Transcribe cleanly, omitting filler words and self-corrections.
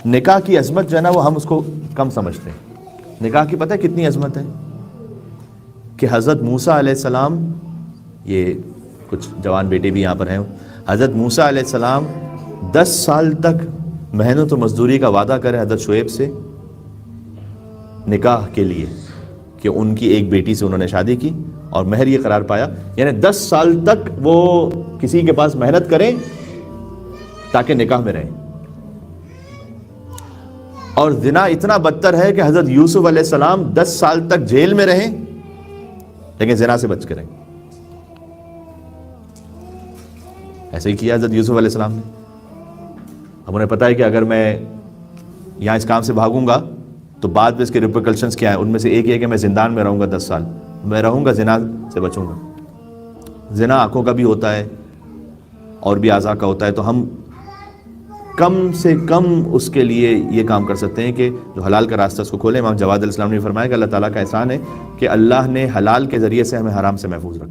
نکاح کی عظمت جو ہے نا وہ ہم اس کو کم سمجھتے ہیں. نکاح کی پتہ ہے کتنی عظمت ہے کہ حضرت موسیٰ علیہ السلام، یہ کچھ جوان بیٹے بھی یہاں پر ہیں، حضرت موسیٰ علیہ السلام 10 سال تک محنت و مزدوری کا وعدہ کرے حضرت شعیب سے نکاح کے لیے کہ ان کی ایک بیٹی سے انہوں نے شادی کی اور مہر یہ قرار پایا. یعنی 10 سال تک وہ کسی کے پاس محنت کریں تاکہ نکاح میں رہیں. اور زنا اتنا بدتر ہے کہ حضرت یوسف علیہ السلام 10 سال تک جیل میں رہیں لیکن زنا سے بچ کے رہیں. ایسے ہی کیا حضرت یوسف علیہ السلام نے. اب انہیں پتا ہے کہ اگر میں یہاں اس کام سے بھاگوں گا تو بعد میں اس کے ریپرکشنز کیا ہیں. ان میں سے ایک یہ کہ میں زندان میں رہوں گا 10 سال. میں رہوں گا، زنا سے بچوں گا. زنا آنکھوں کا بھی ہوتا ہے اور بھی اعضاء کا ہوتا ہے. تو ہم کم سے کم اس کے لیے یہ کام کر سکتے ہیں کہ جو حلال کا راستہ اس کو کھولیں. امام جواد علیہ السلام نے فرمایا کہ اللہ تعالیٰ کا احسان ہے کہ اللہ نے حلال کے ذریعے سے ہمیں حرام سے محفوظ رکھا.